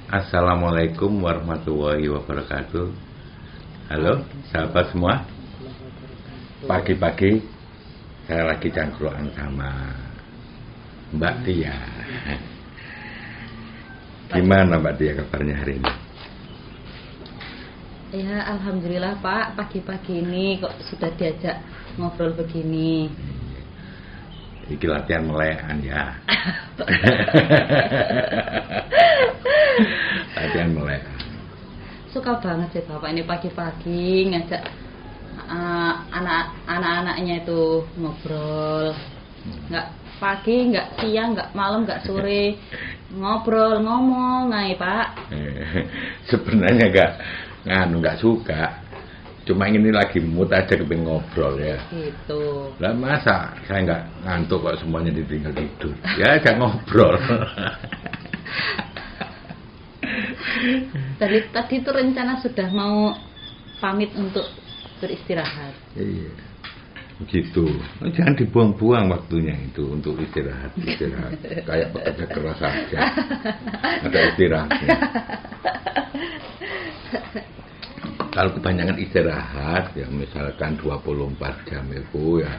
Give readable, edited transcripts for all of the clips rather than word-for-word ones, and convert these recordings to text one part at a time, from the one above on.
Assalamualaikum warahmatullahi wabarakatuh. Halo sahabat semua. Pagi-pagi saya lagi cangkruan sama Mbak Tia. Gimana Mbak Tia kabarnya hari ini? Ya alhamdulillah Pak, pagi-pagi ini kok sudah diajak ngobrol begini. Iki latihan melekan ya. Latihan melekan. Suka banget sih Bapak ini pagi-pagi ngajak anak-anaknya itu ngobrol. Nggak pagi, nggak siang, nggak malam, nggak sore. Ngobrol, ngomong aja Pak. Sebenarnya nggak suka. Cuma ini lagi mood aja kepengen ngobrol ya. Gitu. Lah masa saya nggak ngantuk kok semuanya ditinggal tidur. Ya ajak ngobrol. Tadi itu rencana sudah mau pamit untuk beristirahat. Iya. Begitu. Jangan dibuang-buang waktunya itu untuk istirahat. Kayak pekerja keras saja. Ada istirahatnya. Kalau kebanyakan istirahat ya misalkan 24 jam itu ya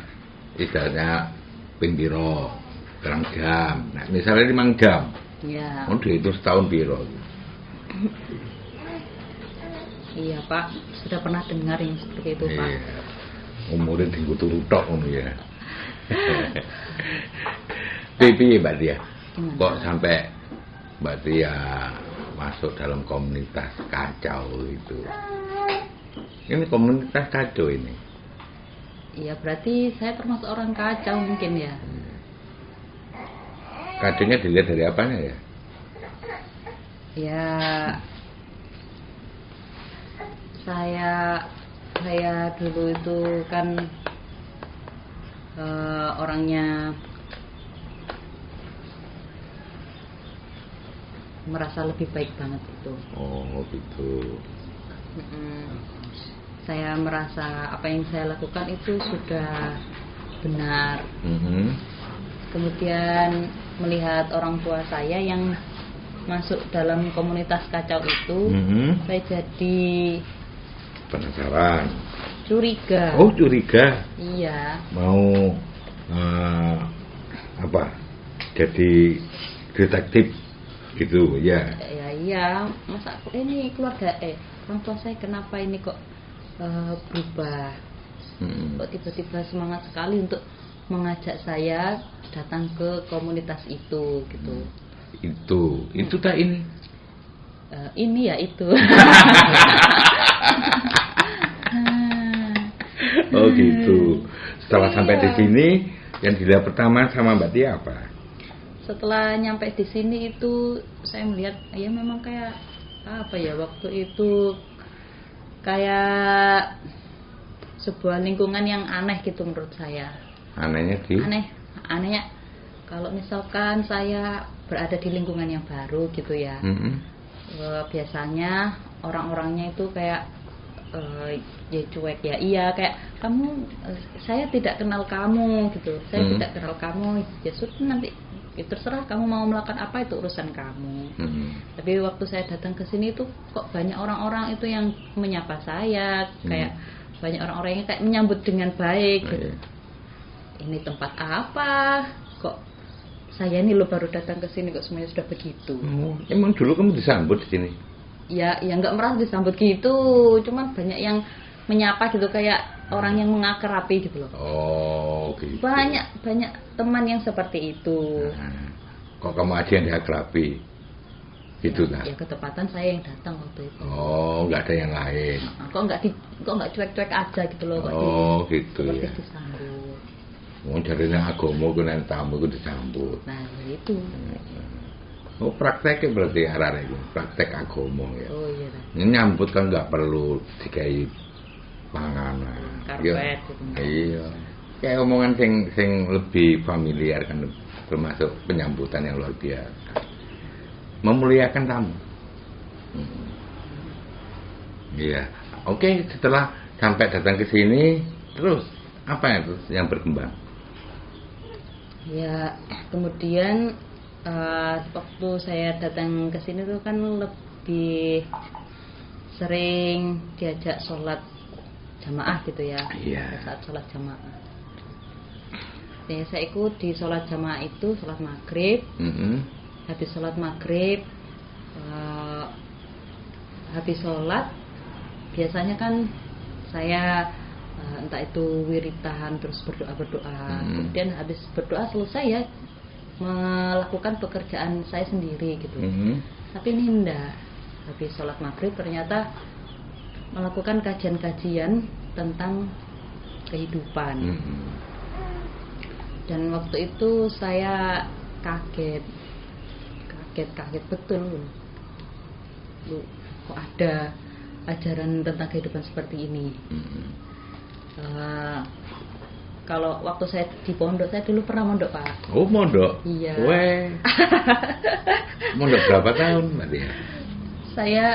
istirahatnya ping piro, kurang jam. Nah, misalnya 5 jam. Ya. Itu setahun piro. Iya Pak, sudah pernah dengar yang seperti itu Pak. Iya. Umurnya tinggu turu tok ngono ya. Piye Mbak Tia? Kok sampai Mbak Tia masuk dalam komunitas kacau itu? Ini komunitas kacau ini. Iya, berarti saya termasuk orang kacau mungkin ya. Kacaunya dilihat dari apanya ya? Ya, saya dulu itu kan orangnya merasa lebih baik banget itu. Oh gitu. Saya merasa apa yang saya lakukan itu sudah benar. Kemudian melihat orang tua saya yang masuk dalam komunitas kacau itu, saya jadi penasaran. Curiga. Oh curiga. Iya. Mau apa? Jadi detektif gitu ya? Ya iya. Masa ini keluarga orang tua saya kenapa ini kok berubah? Kok tiba-tiba semangat sekali untuk mengajak saya datang ke komunitas itu gitu. Itu tak ini? Ini ya itu. Oh gitu. Setelah sampai di sini, yang dilihat pertama sama Mbak Tia apa? Setelah nyampe di sini itu saya melihat ya memang kayak apa ya, waktu itu kayak sebuah lingkungan yang aneh gitu menurut saya. Anehnya Anehnya kalau misalkan saya berada di lingkungan yang baru gitu ya. Biasanya orang-orangnya itu kayak ya cuek ya, iya kayak kamu saya tidak kenal kamu gitu, saya tidak kenal kamu ya sudah nanti ya terserah kamu mau melakukan apa, itu urusan kamu. Tapi waktu saya datang ke sini tuh kok banyak orang-orang itu yang menyapa saya, kayak banyak orang-orang yang kayak menyambut dengan baik gitu. Ini tempat apa kok saya ini lo baru datang ke sini kok semuanya sudah begitu. Emang dulu kamu disambut di sini? Ya nggak merasa disambut gitu, cuman banyak yang menyapa gitu kayak orang yang mengakrabi gitu loh. Oh gitu. Banyak teman yang seperti itu. Kok kamu aja yang diakrabi? Gitu kan? Ya ketepatan saya yang datang waktu itu. Oh, nggak ada yang lain. Kok nggak cuek-cuek aja gitu loh. Gitu ya. Disambut. Mau jadinya agama ku nek tamu ku disambut. Nah itu. Oh prakteknya berarti arah itu praktek agama ya. Oh iya. Nyambut kan nggak perlu dikai panganan. Karpet. Iya. Kayak omongan sing lebih familiar kan, termasuk penyambutan yang luar biasa. Memuliakan tamu. Iya. Oke, setelah sampai datang ke sini, terus apa itu yang berkembang? Ya kemudian waktu saya datang ke sini tuh kan lebih sering diajak sholat jamaah gitu ya. Iya. Saat sholat jamaah. Ya, saya ikut di sholat jamaah itu sholat maghrib. Habis sholat maghrib, habis sholat biasanya kan saya entah itu wiritahan terus berdoa. Kemudian habis berdoa selesai ya melakukan pekerjaan saya sendiri gitu. Tapi ini enggak. Habis sholat maghrib ternyata melakukan kajian-kajian tentang kehidupan. Dan waktu itu saya kaget betul. Loh, kok ada ajaran tentang kehidupan seperti ini? Kalau waktu saya di pondok, saya dulu pernah mondok, Pak. Oh, mondok? Iya. Weh. Mondok berapa tahun, Mbak Dia? Saya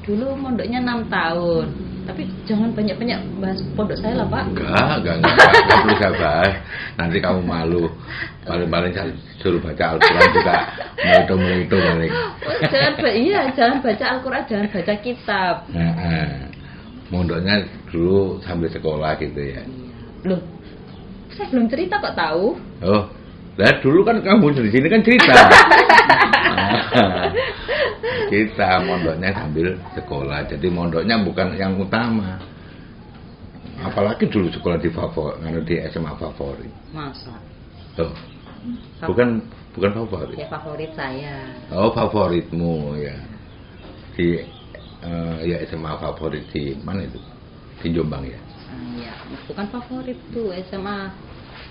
dulu mondoknya 6 tahun. Tapi jangan banyak-banyak bahas pondok saya lah, Pak. Enggak perlu saya bahas. Nanti kamu malu. Paling-paling saya suruh baca Al-Quran juga menghitung paling. Jangan baca Al-Quran, jangan baca kitab. Mondoknya dulu sambil sekolah gitu ya. Loh, saya belum cerita kok tahu. Oh, lah dulu kan kamu di sini kan cerita. Kita mondoknya sambil sekolah, jadi mondoknya bukan yang utama. Apalagi dulu sekolah di SMA favorit. Masa? Oh, bukan favorit. Ya favorit saya. Oh, favoritmu ya. Di ya SMA favorit di mana itu? Di Jombang ya. Ya, bukan favorit tuh SMA.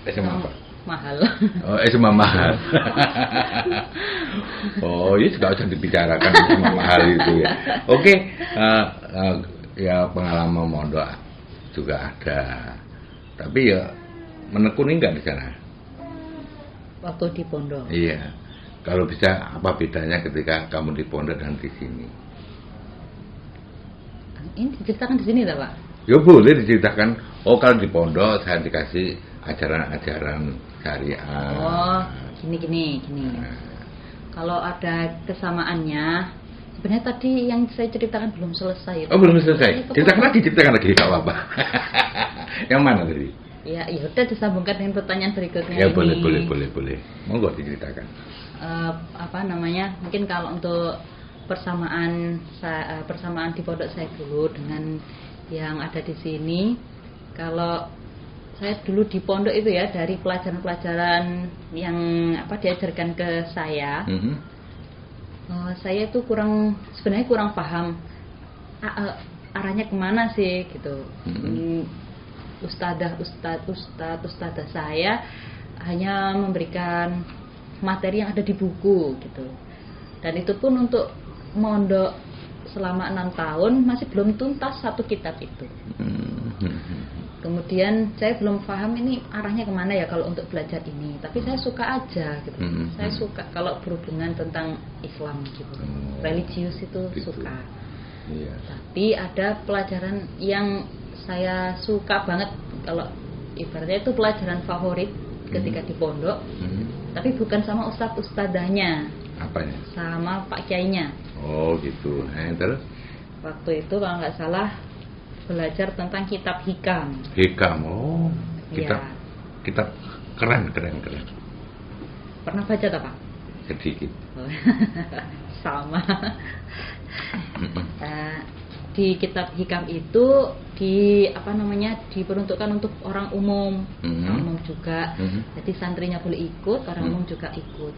SMA apa? Mahal. Oh, SMA mahal. Oh, ini nggak usah dibicarakan SMA mahal itu ya. Oke, ya pengalaman mondok juga ada. Tapi ya menekuni nggak di sana? Waktu di pondok. Iya. Kalau bisa apa bedanya ketika kamu di pondok dan di sini? Ini diceritakan di sini tak, Pak? Ya boleh diceritakan. Oh, kalau di pondok saya dikasih ajaran-ajaran syariah. Oh, gini. Kalau ada kesamaannya, sebenarnya tadi yang saya ceritakan belum selesai. Oh, belum selesai. Ceritakan lagi, nggak apa-apa. Yang mana tadi? Ya udah disambungkan dengan pertanyaan berikutnya. Ya ini. boleh. Monggo diceritakan. Mungkin kalau untuk persamaan di pondok saya dulu dengan yang ada di sini, kalau saya dulu di pondok itu ya dari pelajaran-pelajaran yang diajarkan ke saya, saya itu sebenarnya kurang paham arahnya kemana sih gitu. Ustadzah saya hanya memberikan materi yang ada di buku gitu, dan itu pun untuk mondok selama 6 tahun masih belum tuntas satu kitab itu. Kemudian saya belum paham ini arahnya kemana ya kalau untuk belajar ini, tapi saya suka aja gitu. Saya suka kalau berhubungan tentang Islam gitu, religius itu gitu. Suka. Iya. Tapi ada pelajaran yang saya suka banget, kalau ibaratnya itu pelajaran favorit ketika di pondok, tapi bukan sama ustadzahnya. Apanya? Sama Pak Kiainya. Oh gitu. Terus? Waktu itu kalau nggak salah belajar tentang kitab hikam. Oh, kitab keren. Pernah baca tak, Pak? Sedikit. Sama. Di kitab hikam itu diperuntukkan untuk orang umum, orang umum juga. Jadi santrinya boleh ikut, orang umum juga ikut.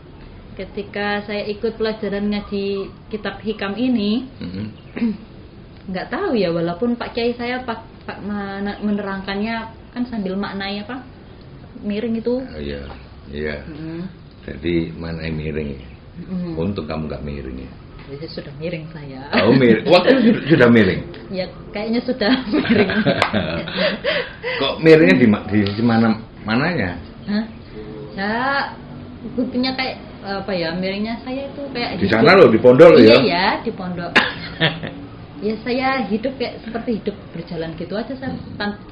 Ketika saya ikut pelajaran ngaji kitab hikam ini, nggak tahu ya, walaupun Pak Kiai saya menerangkannya kan sambil maknanya miring itu. Iya. Jadi mana yang miring? Untung kamu nggak miring ya. Jadi sudah miring saya. Oh, miring. Waktu sudah miring. Ya kayaknya sudah miring. Kok miringnya di sisi mananya? Ya buktinya kayak miringnya saya itu kayak di sana loh, di pondok loh ya. Iya, di pondok. Ya saya hidup kayak seperti hidup berjalan gitu aja, saya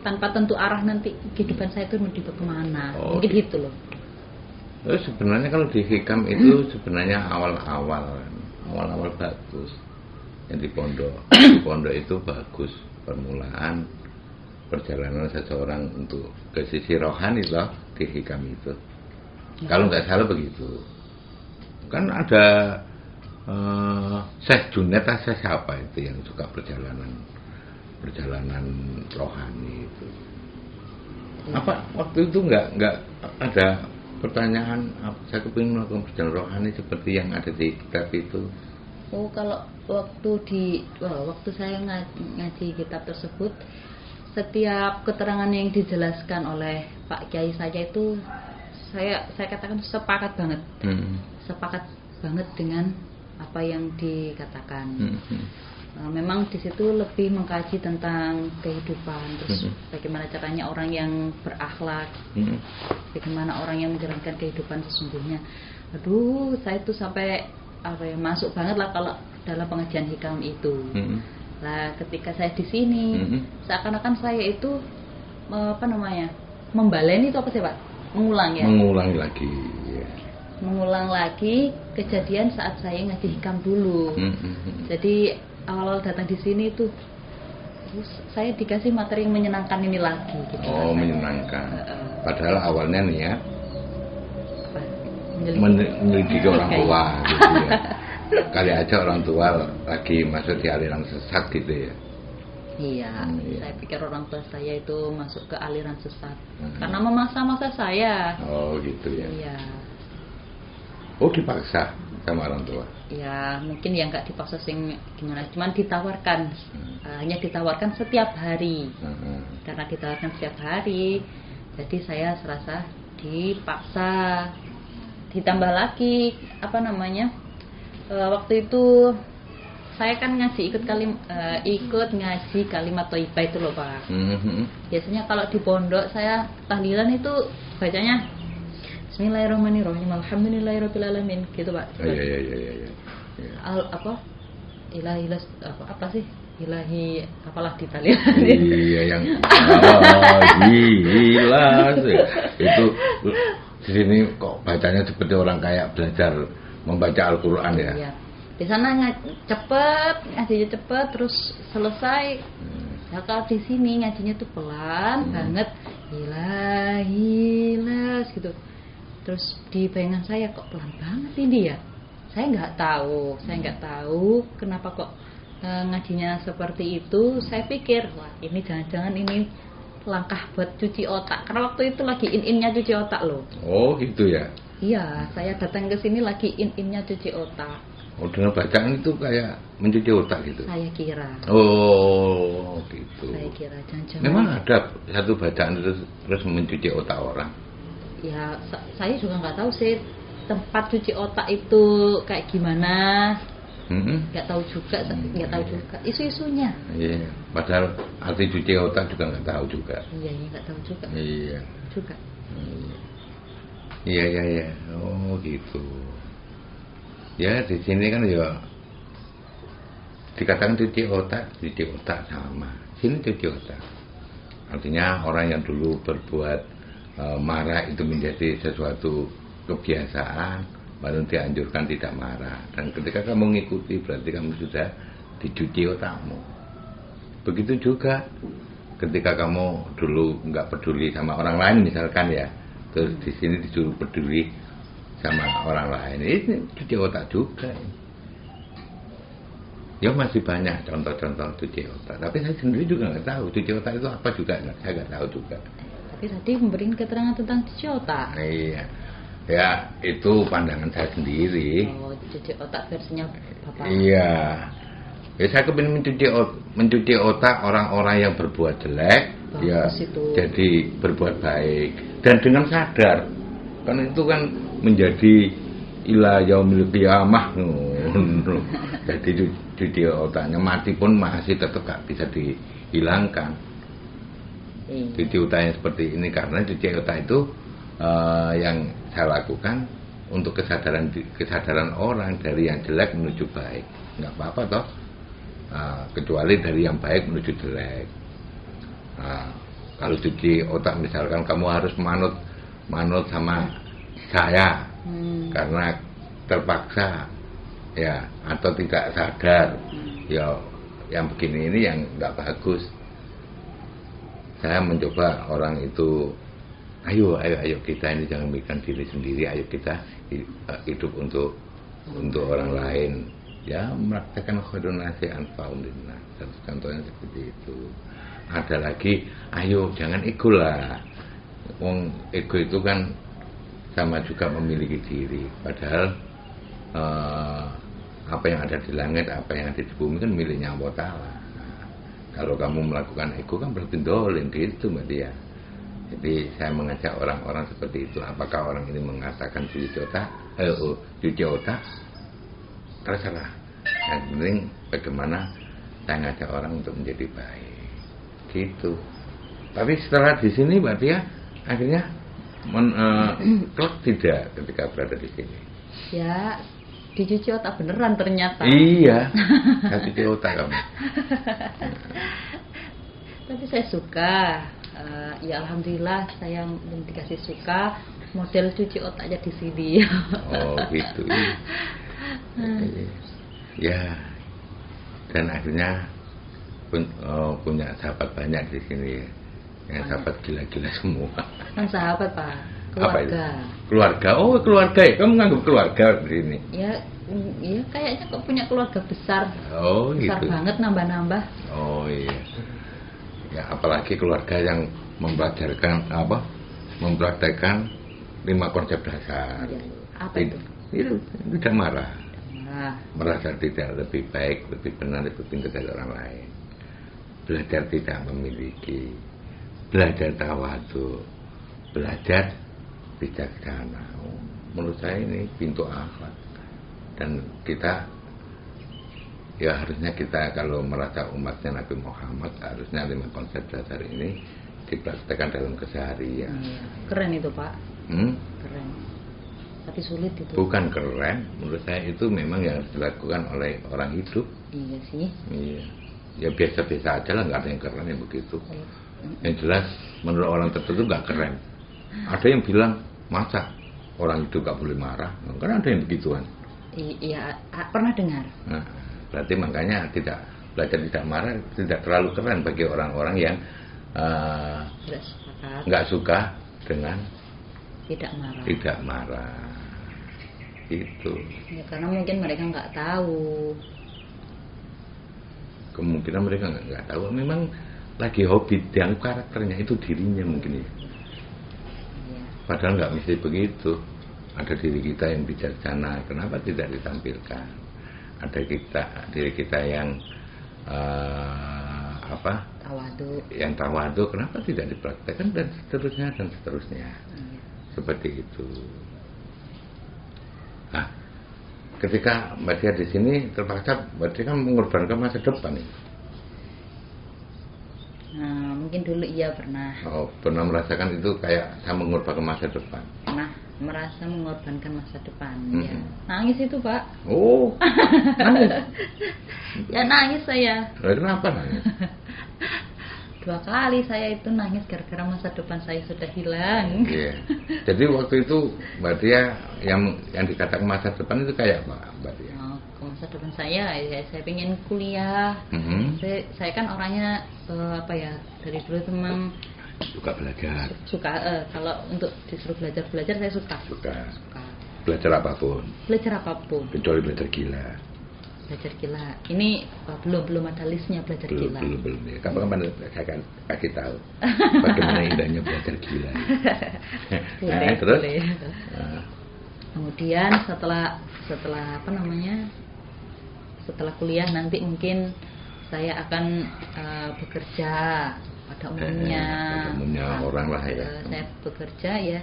tanpa tentu arah nanti kehidupan saya itu mau dibawa kemana. Mungkin gitu loh. Sebenarnya kalau di hikam itu sebenarnya awal-awal bagus. Yang di pondok itu bagus permulaan perjalanan seseorang untuk ke sisi rohani loh di hikam itu. Kalau nggak salah begitu. Kan ada Syekh Junet atau siapa itu yang suka perjalanan rohani itu. Apa waktu itu nggak ada pertanyaan saya kepingin melakukan perjalanan rohani seperti yang ada di kitab itu? Oh, kalau waktu saya ngaji kitab tersebut, setiap keterangan yang dijelaskan oleh Pak Kiai saja itu saya katakan sepakat banget. Sepakat banget dengan apa yang dikatakan. Memang di situ lebih mengkaji tentang kehidupan, terus bagaimana caranya orang yang berakhlak, bagaimana orang yang menjalankan kehidupan sesungguhnya. Aduh, saya tuh sampai masuk banget lah kalau dalam pengajian hikam itu. Nah, ketika saya di sini, seakan-akan saya itu membaleni itu apa sih Pak? Mengulang lagi. Ya. Mengulang lagi kejadian saat saya ngaji hikam dulu. Jadi awal datang di sini itu saya dikasih materi yang menyenangkan ini lagi. Gitu menyenangkan. Padahal awalnya nih ya. Menyelidiki orang tua gitu ya. Kali aja orang tua lagi masuk di aliran sesat gitu ya. Iya. Saya pikir orang tua saya itu masuk ke aliran sesat karena memaksa saya. Oh gitu ya. Iya. Oh dipaksa sama orang tua. Ya mungkin ya nggak dipaksa sing gimana, cuman ditawarkan. Hanya ditawarkan setiap hari. Karena ditawarkan setiap hari, jadi saya serasa dipaksa. Ditambah lagi waktu itu saya kan ikut ngaji kalimat thayyibah itu loh Pak. Biasanya kalau di pondok saya tahlilan itu bacanya Bismillahirrahmanirrahim, alhamdulillahirabbil alamin gitu Pak. Iya. Ilahi apalah di tahlilan. Iya yang jelas itu. Di sini kok bacanya seperti orang kayak belajar membaca Al-Quran ya? Iya. Di sana ngajinya cepet, terus selesai. Nah, kalau di sini ngajinya tuh pelan banget, hilas gitu. Terus di bayangan saya kok pelan banget ini ya. Saya nggak tahu kenapa kok ngajinya seperti itu. Saya pikir wah ini jangan-jangan ini langkah buat cuci otak, karena waktu itu lagi in-innya cuci otak loh. Oh gitu ya? Iya, saya datang ke sini lagi in-innya cuci otak. Oh dengan bacaan itu kayak mencuci otak gitu? Saya kira. Oh gitu. Saya kira jangan-jangan. Memang ada satu bacaan terus mencuci otak orang? Ya saya juga nggak tahu sih tempat cuci otak itu kayak gimana. Nggak tahu juga isu-isunya. Iya, padahal arti cuci otak juga nggak tahu juga. Iya, nggak tahu juga. Iya. Juga. Iya. Oh gitu. Ya di sini kan ya dikatakan cuci otak sama. Sini cuci otak. Artinya orang yang dulu berbuat marah itu menjadi sesuatu kebiasaan. Baru dianjurkan tidak marah. Dan ketika kamu mengikuti berarti kamu sudah dicuci otakmu. Begitu juga ketika kamu dulu nggak peduli sama orang lain misalkan ya, terus di sini disuruh peduli sama orang lain, ini cuci otak juga. Ya masih banyak contoh-contoh cuci otak. Tapi saya sendiri juga nggak tahu cuci otak itu apa juga, saya nggak tahu juga. Tapi tadi memberikan keterangan tentang cuci otak. Iya. Ya itu pandangan saya sendiri. Oh, cuci otak versinya Bapak. Iya. Ya saya kepingin mencuci otak orang-orang yang berbuat jelek. Bagus ya itu. Jadi berbuat baik dan dengan sadar. Kan itu kan menjadi ila yaumil qiyamah. Jadi cuci otaknya mati pun masih tetap gak bisa dihilangkan. Cuci otaknya seperti ini karena cuci otak itu yang saya lakukan untuk kesadaran orang dari yang jelek menuju baik. Nggak apa-apa toh, kecuali dari yang baik menuju jelek. Kalau cuci otak misalkan kamu harus manut sama saya karena terpaksa ya atau tidak sadar ya yang begini ini yang nggak bagus. Saya mencoba orang itu, ayo kita ini jangan mikirkan diri sendiri, ayo kita hidup untuk orang lain. Ya mempraktekkan khairun nasi anfa'un linnas. Contohnya seperti itu. Ada lagi, ayo jangan ego lah. Wong ego itu kan sama juga memiliki diri. Padahal apa yang ada di langit, apa yang ada di bumi kan miliknya Allah Ta'ala. Kalau kamu melakukan ego kan berarti dolim gitu Mbak Dia. Jadi saya mengajak orang-orang seperti itu. Apakah orang ini mengatakan cuci otak, terserah. Yang penting bagaimana saya ngajak orang untuk menjadi baik, gitu. Tapi setelah di sini Mbak Dia akhirnya klop tidak ketika berada di sini. Ya, dicuci otak beneran ternyata. Iya, saya cuci otak kamu. Tapi saya suka. Ya alhamdulillah saya dikasih suka model cuci otaknya di sini. Oh gitu. Ya, dan akhirnya punya sahabat banyak di sini. Yang sahabat gila-gila semua. Kan sahabat Pak, Apa keluarga. itu? Keluarga. Oh keluarga ya, kamu nganggap keluarga di sini. Ya kayaknya kok punya keluarga besar. Oh Besar gitu. banget nambah-nambah. Oh iya. Ya apalagi keluarga yang mempraktekkan 5 konsep dasar. Ya, apa itu? Itu tidak marah. Nah, Merasa tidak lebih baik, lebih benar, lebih pintar dari orang lain. Belajar tidak memiliki, belajar tawadu, belajar bijaksana. Menurut saya ini pintu akhlak. Dan kita ya harusnya kita kalau merasa umatnya Nabi Muhammad harusnya 5 konsep dasar ini dipraktekkan dalam keseharian. iya. Keren itu Pak. Keren. Tapi sulit itu. Bukan keren, menurut saya itu memang yang harus dilakukan oleh orang hidup. Iya sih. Iya. Ya biasa-biasa aja lah, nggak ada yang keren yang begitu. Iya. Yang jelas menurut orang tertentu nggak keren. Ada yang bilang masa orang itu nggak boleh marah, kan ada yang begituan. Iya, pernah dengar. Nah, berarti makanya belajar tidak marah tidak terlalu keren bagi orang-orang yang Tidak sepakat. nggak suka dengan Tidak marah. tidak marah. Itu Ya karena mungkin mereka nggak tahu. kemungkinan mereka nggak tahu. Memang lagi hobi yang karakternya itu dirinya mungkin ya. Iya. Padahal nggak mesti begitu. Ada diri kita yang bijaksana, kenapa tidak ditampilkan? Ada diri kita yang Tawadu. yang tawadu, kenapa tidak dipraktekkan dan seterusnya dan seterusnya. Iya. Seperti itu. Nah, ketika Mbak Dia di sini terpaksa Mbak Dia kan mengorbankan masa depan ini. Nah, mungkin dulu iya pernah. Oh, pernah merasakan itu kayak saya mengorbankan masa depan. Pernah merasa mengorbankan masa depan. Mm-hmm. Ya. Nangis itu Pak. Oh, nangis. Ya nangis saya. Kenapa nangis? 2 kali saya itu nangis gara-gara masa depan saya sudah hilang. Iya. Jadi waktu itu Mbak Dia yang dikatakan masa depan itu kayak apa Mbak Dia? Ke masa depan saya pengen kuliah. Mhm. Saya kan orangnya dari dulu memang Suka belajar. suka kalau untuk disuruh belajar saya suka. Suka belajar apapun. Belajar apapun. Kecuali belajar gila. Belajar gila. Ini belum ada listnya belajar gila. Belum ya. Kapan-kapan saya akan kasih tahu bagaimana indahnya belajar gila. Boleh, terus boleh. Nah, Kemudian setelah setelah kuliah nanti mungkin saya akan bekerja pada umumnya. pada umumnya orang lah ya. Saya bekerja ya.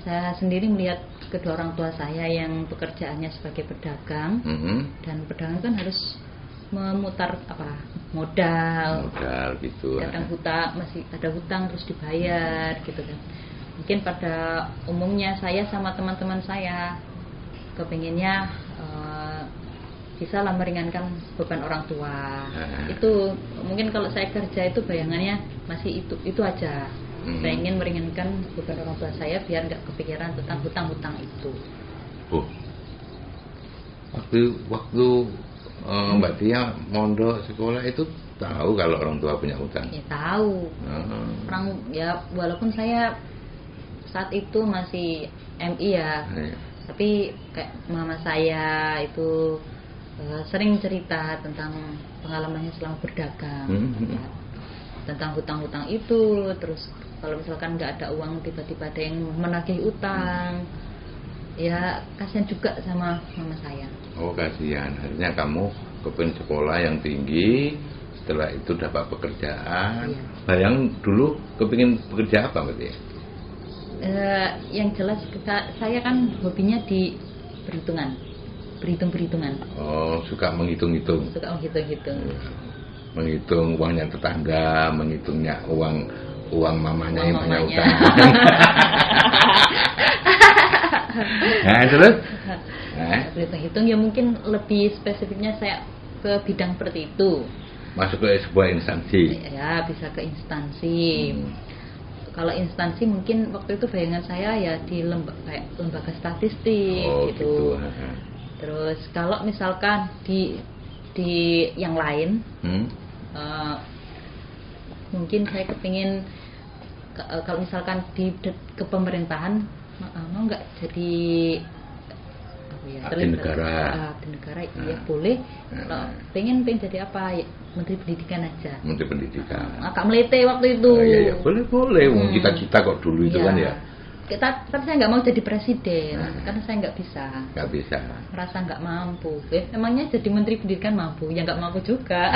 Saya sendiri melihat kedua orang tua saya yang pekerjaannya sebagai pedagang. Dan pedagang kan harus memutar modal gitu. kadang masih ada hutang terus dibayar gitu kan. Mungkin pada umumnya saya sama teman-teman saya kepinginnya bisa lah meringankan beban orang tua. Itu mungkin kalau saya kerja itu bayangannya masih itu aja. Saya ingin meringankan beban orang tua saya biar nggak kepikiran tentang hutang-hutang itu. Oh. Waktu Mbak Tia mondok sekolah itu tahu kalau orang tua punya hutang? Ya tahu. Orang ya walaupun saya saat itu masih MI ya, tapi kayak mama saya itu sering cerita tentang pengalamannya selama berdagang, tentang hutang-hutang itu. Terus kalau misalkan nggak ada uang tiba-tiba ada yang menagih utang, ya kasihan juga sama mama saya. Oh kasihan, akhirnya kamu kepingin sekolah yang tinggi, setelah itu dapat pekerjaan. Iya. Bayang dulu kepingin bekerja apa berarti? Yang jelas saya kan hobinya di berhitung-berhitungan. Oh, suka menghitung-hitung. Suka menghitung-hitung. Menghitung uangnya tetangga, menghitungnya uang mamanya yang punya utang. Nah, terus? Berhitung-hitung ya mungkin lebih spesifiknya saya ke bidang seperti itu. Masuk ke sebuah instansi. Ya, bisa ke instansi. Kalau instansi mungkin waktu itu bayangan saya ya di kayak lembaga statistik gitu. Terus kalau misalkan di yang lain, mungkin saya kepingin kalau misalkan di kepemerintahan mau nggak jadi abdi negara. Abdi negara iya boleh. Kalau pengen jadi apa ya, Menteri Pendidikan aja. Menteri Pendidikan. Agak melete waktu itu. Iya, boleh. Cita-cita kok dulu itu kan ya. Tapi saya nggak mau jadi presiden karena saya nggak bisa. Nggak bisa. Merasa nggak mampu. Emangnya jadi Menteri Pendidikan mampu? Ya nggak mampu juga.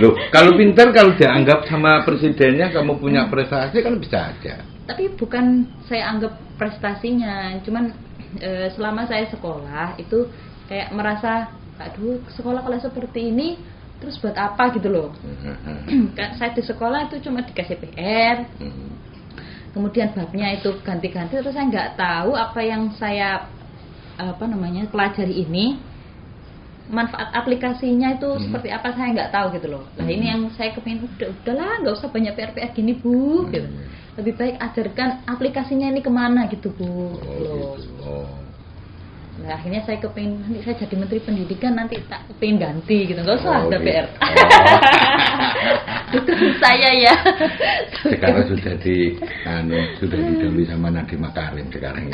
Loh, kalau pintar kalau dianggap sama presidennya kamu punya prestasi kan bisa aja. Tapi bukan saya anggap prestasinya, cuman selama saya sekolah itu kayak merasa, aduh sekolah kalau seperti ini terus buat apa gitu loh. Saya di sekolah itu cuma dikasih PR, kemudian babnya itu ganti-ganti, terus saya nggak tahu apa yang saya pelajari ini manfaat aplikasinya itu seperti apa, saya nggak tahu gitu loh. Nah ini yang saya kepingin, udahlah nggak usah banyak PR gini bu, gitu. Lebih baik ajarkan aplikasinya ini kemana gitu bu. Nah akhirnya saya kepingin nanti saya jadi Menteri Pendidikan, nanti tak kepingin ganti gitu, nggak usah ada PR. Itu saya ya. Sekarang sudah didahului sama Nadiem Makarim sekarang.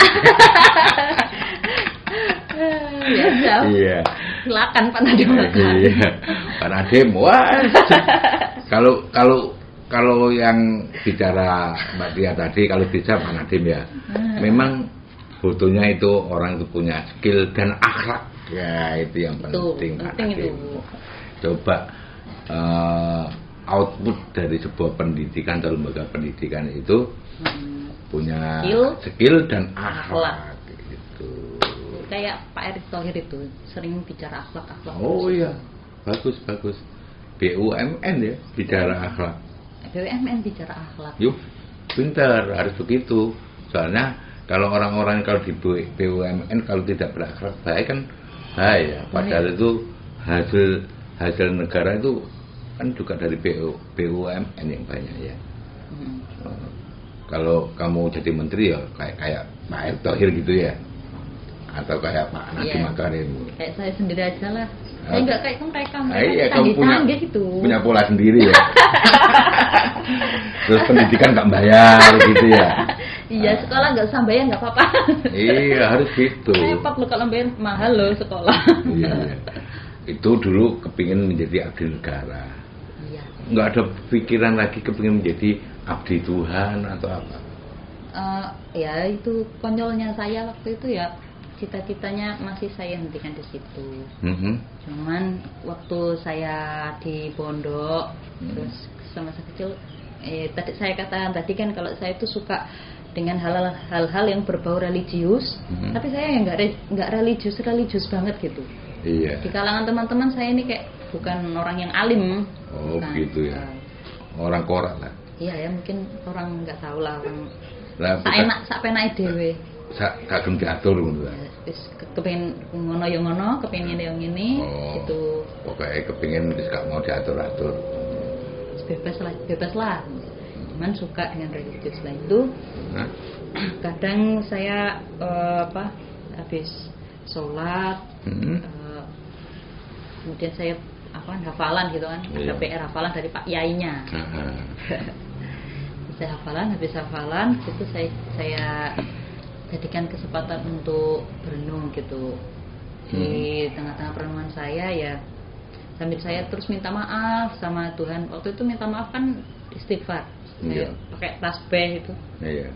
Ya, iya. Silakan Pak Nadiem Makarim. Iya. Pak Nadiem, wah. Kalau yang bicara Mbak Tia tadi, kalau bisa Pak Nadiem ya, memang butuhnya itu orang itu punya skill dan akhlak. Ya itu yang penting Pak Nadiem. Coba output dari sebuah pendidikan atau lembaga pendidikan itu punya skill dan akhlak. Gitu. Kayak Pak Erick Thohir itu sering bicara akhlak. Oh iya, bagus. BUMN ya bicara akhlak. BUMN bicara akhlak. Yuk, pintar, harus begitu. Soalnya kalau orang-orang kalau di BUMN kalau tidak berakhlak baik kan bahaya. Padahal itu hasil negara itu kan juga dari BUMN yang banyak ya. Kalau kamu jadi menteri ya kayak Pak Erick Thohir gitu ya, atau kayak Pak Nadiem Makarim. Kayak saya sendiri aja lah. Saya nggak kayak mereka iya, kamu gitu. Punya pola sendiri ya. Terus pendidikan nggak bayar gitu ya. Iya, sekolah nggak usah bayar nggak apa-apa. Iya, harus gitu. Repot loh kalau bayar mahal loh sekolah. Iya. Itu dulu kepingin menjadi abdi negara. Iya. Nggak ada pikiran lagi kepingin menjadi abdi Tuhan atau apa. Ya itu konyolnya saya waktu itu ya. Cita-citanya masih saya hentikan di situ. Cuman waktu saya di pondok, terus semasa kecil, tadi saya katakan tadi kan kalau saya itu suka dengan hal-hal yang berbau religius, tapi saya yang nggak religius banget gitu. Iya. Di kalangan teman-teman saya ini kayak bukan orang yang alim. Oh begitu ya. Orang korak lah. Iya ya, mungkin orang nggak tahu lah orang. Sak penake dhewe. Kagem diatur ngono lah. Wis kepengin ngono ya ngono, kepengin yang ini gitu. Pokoknya kepengin wis gak mau diatur-atur. Bebas lah. cuman suka dengan religius lah itu. Hah? Kadang saya habis sholat, kemudian saya hafalan gitu kan, ada PR hafalan dari Pak Yainya. Saya hafalan, habis hafalan itu saya jadikan kesempatan untuk berenung gitu. Di tengah-tengah perenungan saya ya, sambil saya terus minta maaf sama Tuhan. Waktu itu minta maaf kan istighfar, saya pakai tasbih itu. Iya.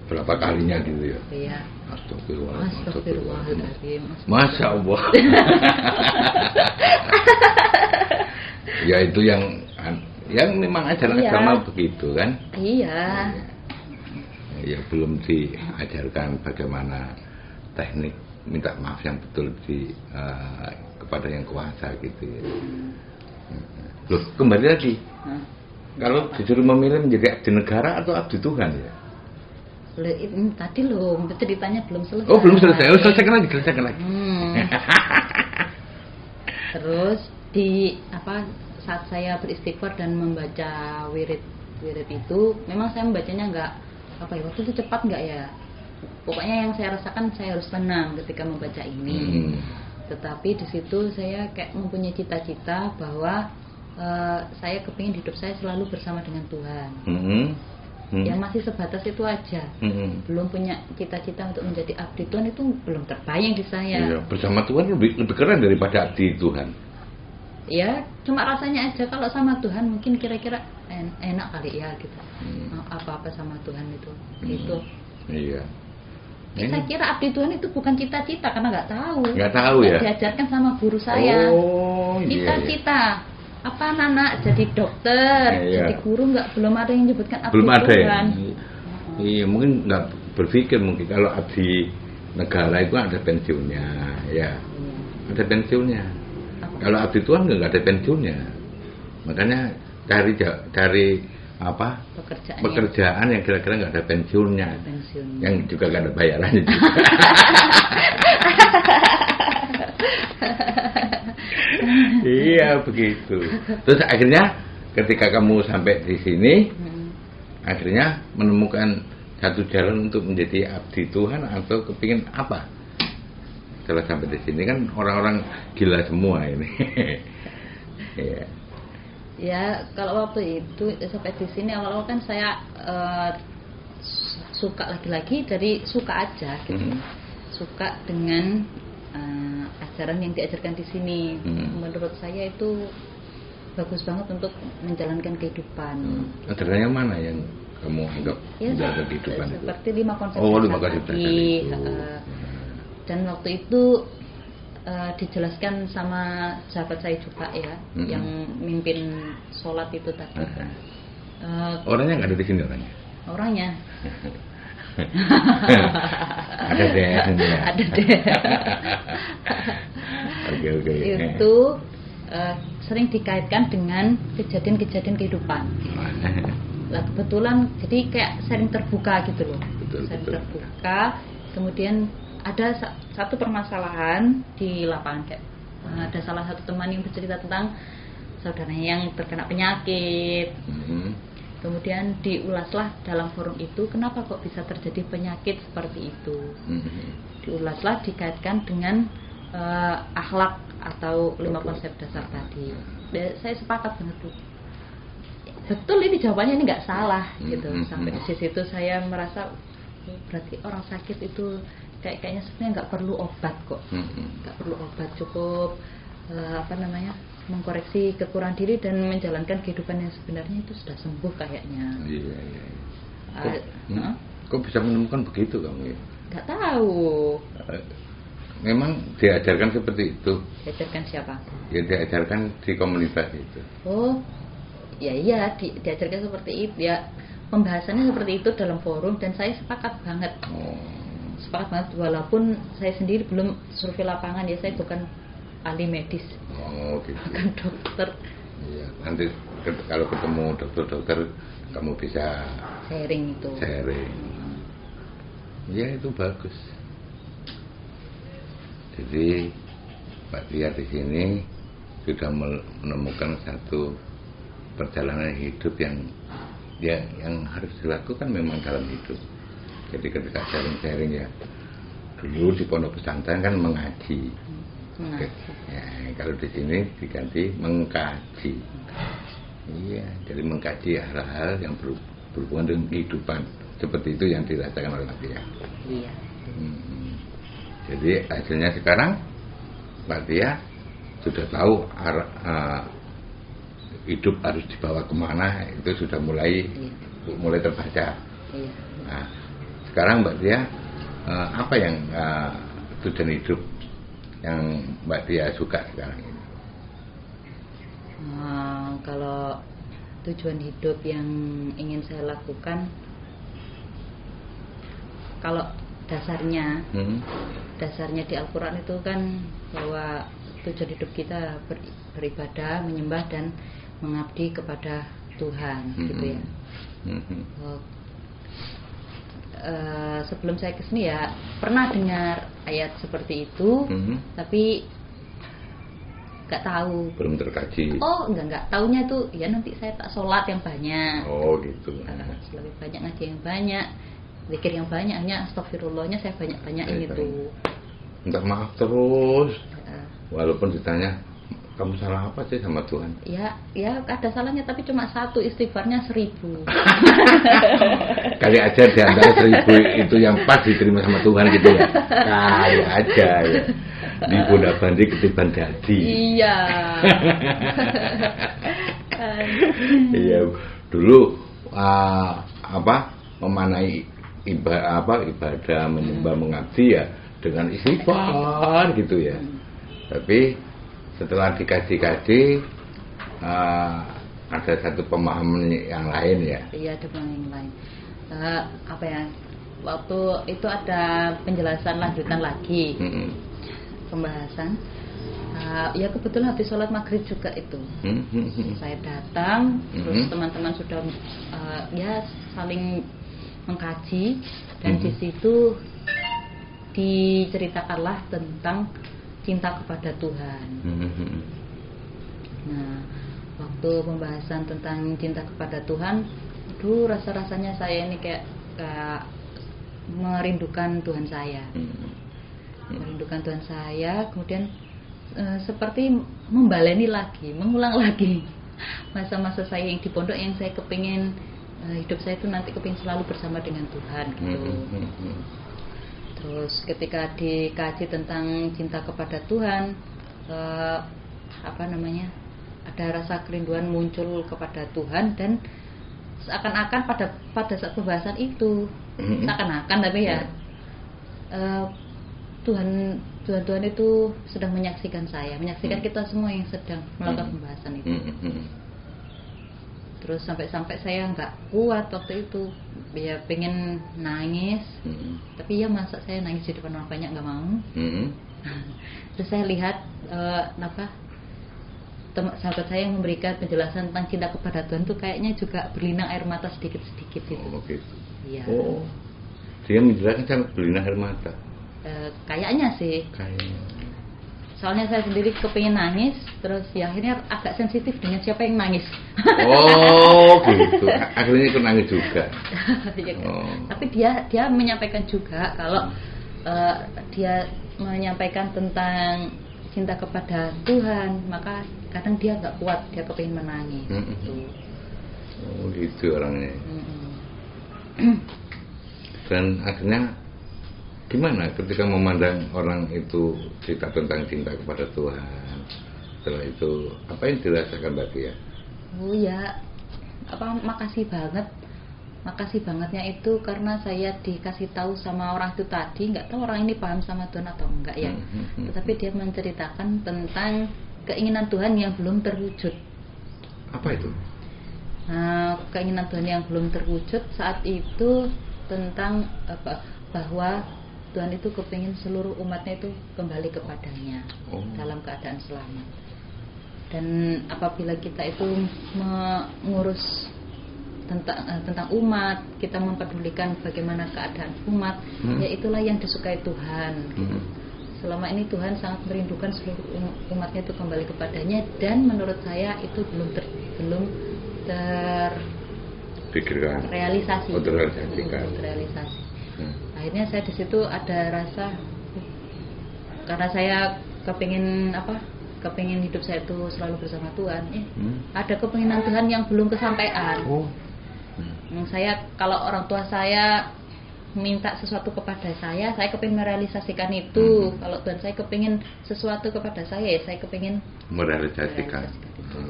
Berapa kalinya gitu ya? Iya. Astagfirullahaladzim. Masya Allah. Ya itu yang memang ajaran agama begitu kan? Iya. Ya belum diajarkan bagaimana teknik minta maaf yang betul kepada yang kuasa gitu ya. Loh, kembali lagi. Kalau disuruh memilih menjadi abdi negara atau abdi Tuhan ya? Tadi ceritanya belum selesai. Oh, belum selesai. Oh, selesaikan lagi. Terus saat saya beristighfar dan membaca wirid itu, memang saya membacanya waktu itu cepat nggak ya? Pokoknya yang saya rasakan saya harus tenang ketika membaca ini. Tetapi di situ saya kayak mempunyai cita-cita bahwa saya kepingin hidup saya selalu bersama dengan Tuhan. Yang masih sebatas itu aja. Belum punya cita-cita untuk menjadi abdi Tuhan, itu belum terbayang di saya. Iya, bersama Tuhan lebih keren daripada abdi Tuhan. Ya, cuma rasanya aja kalau sama Tuhan mungkin kira-kira enak kali ya gitu. Apa-apa sama Tuhan itu. Gitu. Iya. Saya kira abdi Tuhan itu bukan cita-cita karena nggak tahu. Nggak tahu ya. Diajarkan sama guru saya. Oh, cita-cita. Apa anak jadi dokter, jadi guru belum ada yang menyebutkan abdi belum ada Tuhan. Ya? Iya, mungkin nggak berpikir mungkin kalau abdi negara itu ada pensiunnya, ya. Ada pensiunnya. Kalau abdi Tuhan nggak ada pensiunnya. Makanya cari pekerjaan yang kira-kira nggak ada pensiunnya, yang juga nggak ada bayarannya juga. Iya begitu. Terus akhirnya ketika kamu sampai di sini, akhirnya menemukan satu jalan untuk menjadi abdi Tuhan atau kepingin apa? Setelah sampai di sini kan orang-orang gila semua ini. Iya. Ya kalau waktu itu sampai di sini awal-awal kan saya suka lagi-lagi dari suka aja gitu. Suka dengan ajaran yang diajarkan di sini. Menurut saya itu bagus banget untuk menjalankan kehidupan. Ajaran yang mana yang kamu anggap menjalankan kehidupan itu? Seperti 5 konsep dasar tadi. Dan waktu itu dijelaskan sama sahabat saya juga ya, yang mimpin sholat itu tadi. Orangnya nggak ada di sini orangnya? Orangnya. Ada deh. Ada deh. Oke. Itu sering dikaitkan dengan kejadian-kejadian kehidupan. Lah kebetulan jadi kayak sering terbuka gitu loh. Sering terbuka. Kemudian ada satu permasalahan di lapangan kayak ada salah satu teman yang bercerita tentang saudaranya yang terkena penyakit. Kemudian diulaslah dalam forum itu kenapa kok bisa terjadi penyakit seperti itu. Diulaslah dikaitkan dengan akhlak atau 5 konsep dasar tadi. Saya sepakat banget tuh. Betul ini jawabannya ini nggak salah gitu. Sampai di situ saya merasa berarti orang sakit itu kayaknya sebenarnya nggak perlu obat kok. Nggak perlu obat, cukup mengkoreksi kekurangan diri dan menjalankan kehidupan yang sebenarnya itu sudah sembuh kayaknya. Iya. Kok bisa menemukan begitu kamu ya? Nggak tahu. Memang diajarkan seperti itu. Diajarkan siapa? Ya diajarkan di komunitas itu. Oh, iya diajarkan seperti itu ya. Pembahasannya seperti itu dalam forum dan saya sepakat banget. Sepakat banget walaupun saya sendiri belum survei lapangan ya, saya bukan ahli medis. Gitu. Bukan dokter. Iya, nanti kalau ketemu dokter-dokter kamu bisa sharing itu. Ya itu bagus. Jadi Pak Tia di sini sudah menemukan satu perjalanan hidup yang ya yang harus dilakukan memang dalam hidup. Jadi ketika sharing-sharing ya, dulu di pondok pesantren kan mengaji. Ya, kalau di sini diganti mengkaji. Iya, jadi mengkaji hal-hal yang berhubungan dengan kehidupan. Seperti itu yang dirasakan oleh Mbak Tia. Iya. Jadi hasilnya sekarang Mbak Tia sudah tahu hidup harus dibawa kemana, itu sudah mulai terbaca. Iya. Nah, sekarang Mbak Tia apa yang tujuan hidup yang Mbak Tia suka sekarang ini? Kalau tujuan hidup yang ingin saya lakukan, kalau dasarnya di Al-Quran itu kan bahwa tujuan hidup kita beribadah, menyembah dan mengabdi kepada Tuhan, gitu ya. Sebelum saya kesini ya pernah dengar ayat seperti itu, tapi nggak tahu, belum terkaji. Enggak taunya tuh ya nanti saya tak sholat yang banyak. Gitu. Lebih banyak ngaji yang banyak, zikir yang banyak, hanya astagfirullahnya saya banyak-banyakin itu. Minta maaf terus, walaupun ditanya kamu salah apa sih sama Tuhan? Ya ada salahnya, tapi cuma 1, istighfarnya 1000. Kali aja di antara 1000 itu yang pas diterima sama Tuhan gitu ya. Kali aja ya. Di Bondabandi ketiban dadi. Iya. Iya, dulu memanai ibadah menyembah mengabdi ya dengan istighfar gitu ya. Tapi setelah dikaji-kaji ada satu pemahaman yang lain ya. Iya, ada pemahaman yang lain. Waktu itu ada penjelasan lanjutan lagi. Pembahasan. Ya kebetulan habis sholat maghrib juga itu. Saya datang, terus teman-teman sudah ya saling mengkaji, dan di situ diceritakanlah tentang cinta kepada Tuhan. Nah, waktu pembahasan tentang cinta kepada Tuhan, rasa-rasanya saya ini kayak merindukan Tuhan saya. Merindukan Tuhan saya, kemudian seperti mengulang lagi masa-masa saya yang di pondok, yang saya kepingin hidup saya itu nanti kepingin selalu bersama dengan Tuhan gitu. Terus ketika dikaji tentang cinta kepada Tuhan, ada rasa kerinduan muncul kepada Tuhan, dan seakan-akan pada saat pembahasan itu, seakan-akan tapi ya Tuhan itu sedang menyaksikan kita semua yang sedang melakukan pembahasan itu. Terus sampai saya nggak kuat waktu itu, ya pengen nangis, tapi ya masa saya nangis di depan orang banyak, nggak mau. Terus saya lihat sahabat saya yang memberikan penjelasan tentang cinta kepada Tuhan tuh kayaknya juga berlinang air mata sedikit-sedikit gitu. Gitu. Iya. Dia menjelaskan sampai berlinang air mata. Kayaknya sih. Soalnya saya sendiri kepingin nangis, terus ya akhirnya agak sensitif dengan siapa yang nangis. Gitu. Akhirnya ikut nangis juga. Tapi dia menyampaikan juga kalau dia menyampaikan tentang cinta kepada Tuhan, maka kadang dia nggak kuat, dia kepingin menangis. Gitu orangnya. Dan akhirnya gimana ketika memandang orang itu cerita tentang cinta kepada Tuhan? Setelah itu apa yang dirasakan Mbak Tia? Makasih bangetnya itu karena saya dikasih tahu sama orang itu tadi, nggak tahu orang ini paham sama Tuhan atau enggak ya. Tetapi dia menceritakan tentang keinginan Tuhan yang belum terwujud. Apa itu? Keinginan Tuhan yang belum terwujud saat itu tentang bahwa Tuhan itu kepingin seluruh umatnya itu kembali kepadanya dalam keadaan selamat. Dan apabila kita itu mengurus tentang umat, kita mempedulikan bagaimana keadaan umat, ya itulah yang disukai Tuhan. Selama ini Tuhan sangat merindukan seluruh umatnya itu kembali kepadanya, dan menurut saya itu belum pikirkan, realisasi. untuk realisasikan. Untuk realisasi. Akhirnya saya di situ ada rasa, karena saya kepingin hidup saya itu selalu bersama Tuhan. Ada kepinginan Tuhan yang belum kesampaian. Saya, kalau orang tua saya minta sesuatu kepada saya kepingin merealisasikan itu. Kalau Tuhan saya kepingin sesuatu kepada saya kepingin merealisasikan itu.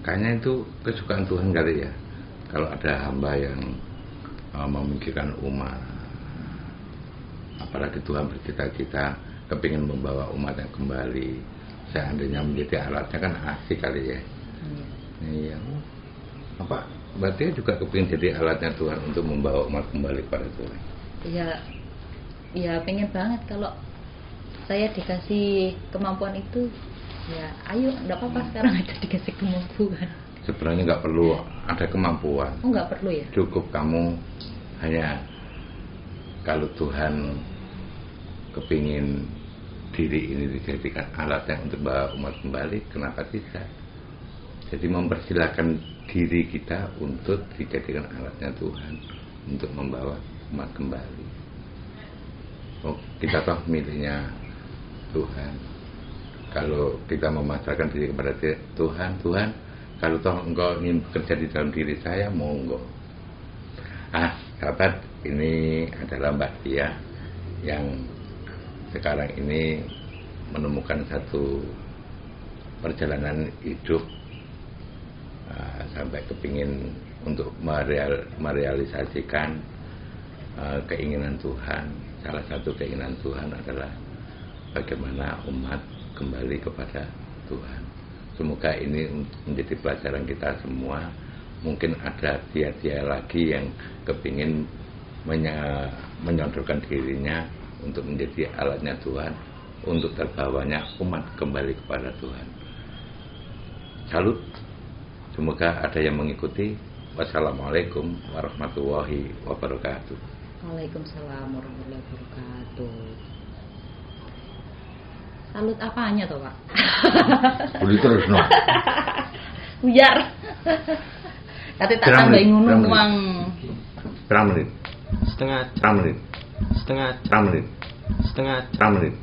Kayaknya itu kesukaan Tuhan kali ya, kalau ada hamba yang memikirkan umat, apalagi Tuhan bercita-cita kepingin membawa umatnya kembali, seandainya menjadi alatnya kan asik kali ya. Iya. Apa berarti juga kepingin jadi alatnya Tuhan untuk membawa umat kembali kepada Tuhan? Iya, pengen banget. Kalau saya dikasih kemampuan itu, ya ayo, enggak apa-apa sekarang aja dikasih kemampuan. Sebenarnya nggak perlu ada kemampuan. Nggak perlu ya. Cukup kamu hanya, kalau Tuhan kepingin diri ini dijadikan alatnya untuk bawa umat kembali, kenapa tidak? Jadi mempersilahkan diri kita untuk dijadikan alatnya Tuhan untuk membawa umat kembali. Kita toh miliknya Tuhan. Kalau kita memasrahkan diri kepada Tuhan, kalau toh engkau ingin bekerja di dalam diri saya, monggo. Sahabat, ini adalah Mbak Tia yang sekarang ini menemukan satu perjalanan hidup, sampai kepingin untuk merealisasikan keinginan Tuhan. Salah satu keinginan Tuhan adalah bagaimana umat kembali kepada Tuhan. Semoga ini menjadi pelajaran kita semua. Mungkin ada tia-tia lagi yang kepingin menyodorkan dirinya untuk menjadi alatnya Tuhan, untuk terbawanya umat kembali kepada Tuhan. Salut. Semoga ada yang mengikuti. Wassalamualaikum warahmatullahi wabarakatuh. Waalaikumsalam warahmatullahi wabarakatuh. Salut apanya toh, Pak? Boleh terus no. Buyar. Kate tak tambahin ngono uang. Berapa menit? Setengah menit. Setengah menit. Setengah menit.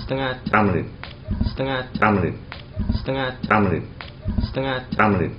Setengah menit. Setengah menit. Setengah menit. Setengah menit. Setengah menit.